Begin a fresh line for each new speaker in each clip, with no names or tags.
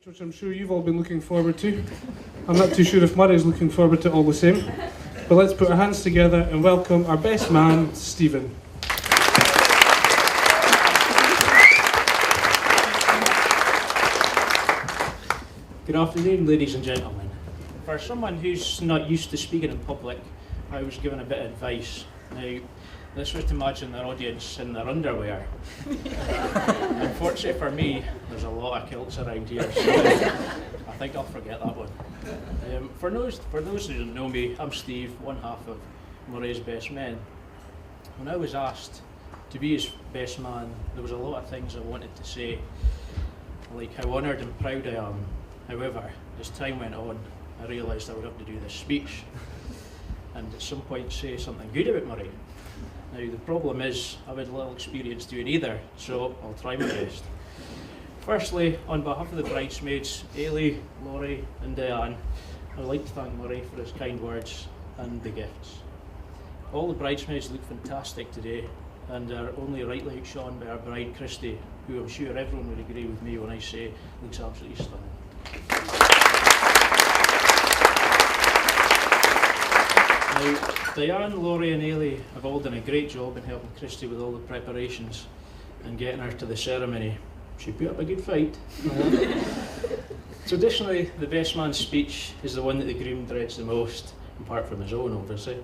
Which I'm sure you've all been looking forward to. I'm not too sure if Murray's looking forward to it all the same. But let's put our hands together and welcome our best man, Stephen.
Good afternoon, ladies and gentlemen. For someone who's not used to speaking in public, I was given a bit of advice. Now, let's just imagine their audience in their underwear. Unfortunately for me, there's a lot of kilts around here, so I think I'll forget that one. For those who don't know me, I'm Steve, one half of Murray's best men. When I was asked to be his best man, there was a lot of things I wanted to say, like how honoured and proud I am. However, as time went on, I realised I would have to do this speech and at some point say something good about Murray. Now the problem is, I've had little experience doing either, so I'll try my best. Firstly, on behalf of the bridesmaids, Ailey, Laurie and Diane, I'd like to thank Murray for his kind words and the gifts. All the bridesmaids look fantastic today and are only rightly outshone by our bride Christy, who I'm sure everyone would agree with me when I say looks absolutely stunning. Now, Diane, Laurie and Ailey have all done a great job in helping Christy with all the preparations and getting her to the ceremony. She put up a good fight. Traditionally, the best man's speech is the one that the groom dreads the most, apart from his own obviously,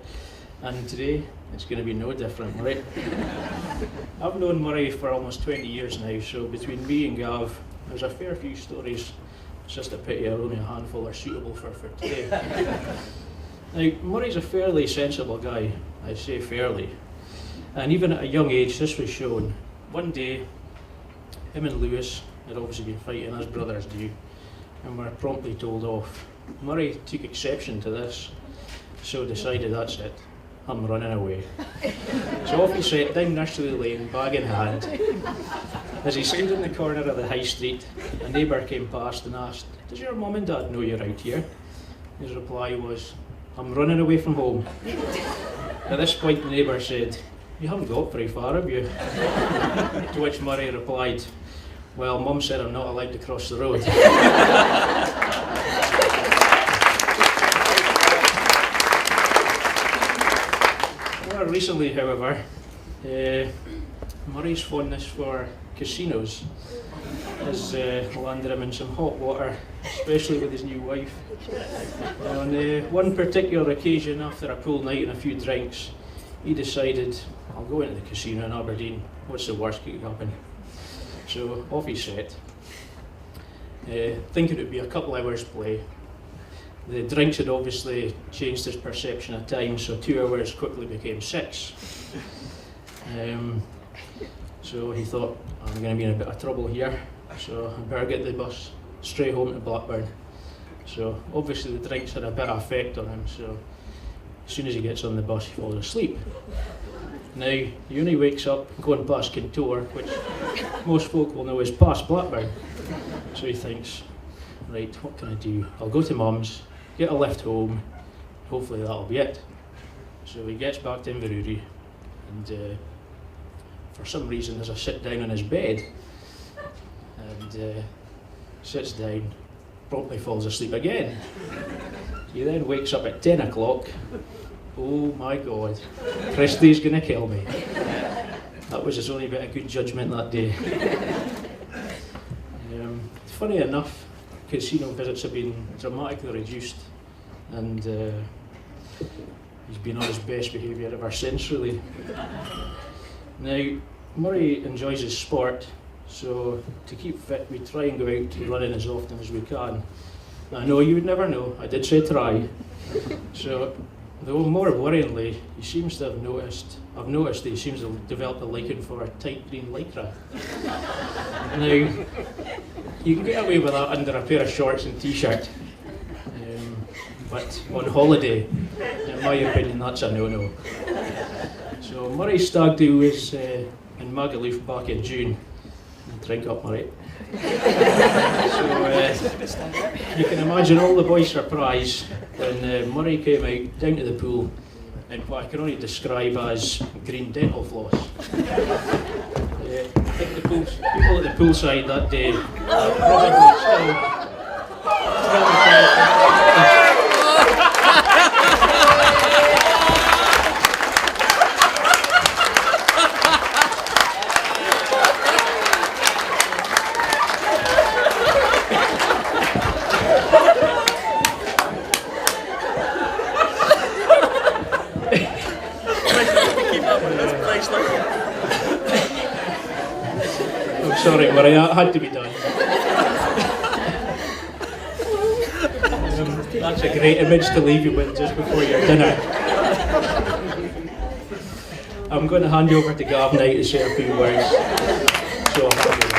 and today it's going to be no different, right? I've known Murray for almost 20 years now, so between me and Gav, there's a fair few stories. It's just a pity only a handful are suitable for today. Now, Murray's a fairly sensible guy, I say fairly, and even at a young age this was shown. One day, him and Lewis had obviously been fighting as brothers do, and were promptly told off. Murray took exception to this, so decided that's it, I'm running away. So off he set down Nursery Lane, bag in hand. As he stood in the corner of the high street, a neighbour came past and asked, "Does your mum and dad know you're out here?" His reply was, "I'm running away from home." At this point the neighbour said, "You haven't got very far, have you?" To which Murray replied, "Well, Mum said I'm not allowed to cross the road." More recently, however, Murray's fondness for casinos has landed him in some hot water, especially with his new wife. On one particular occasion, after a pool night and a few drinks, he decided, "I'll go into the casino in Aberdeen, what's the worst that could happen?" So off he set, thinking it would be a couple hours play. The drinks had obviously changed his perception of time, so 2 hours quickly became 6. So he thought, I'm going to be in a bit of trouble here, so I better get the bus straight home to Blackburn. So obviously the drinks had a bit of effect on him, so as soon as he gets on the bus he falls asleep. Now, he only wakes up going past Kintore, which most folk will know is past Blackburn. So he thinks, right, what can I do? I'll go to Mum's, get a lift home, hopefully that'll be it. So he gets back to Inverurie, and for some reason there's a sit down on his bed, and sits down, promptly falls asleep again. He then wakes up at 10 o'clock. Oh my God, Christy's gonna kill me. That was his only bit of good judgment that day. Funny enough, casino visits have been dramatically reduced, and he's been on his best behaviour ever since, really. Now, Murray enjoys his sport, so to keep fit we try and go out running as often as we can. I know you would never know, I did say try. So, though more worryingly, I've noticed that he seems to have developed a liking for a tight green lycra. Now, you can get away with that under a pair of shorts and t-shirt, but on holiday, in my opinion, that's a no-no. So Murray's stag do was in Magaluf back in June. Drink up, Murray. So you can imagine all the boys' surprise when Murray came out down to the pool in what I can only describe as green dental floss. I think people at the poolside that day probably still I'm sorry, Murray, that had to be done. That's a great image to leave you with just before your dinner. I'm going to hand you over to Gav now to say a few words. So I'll have you.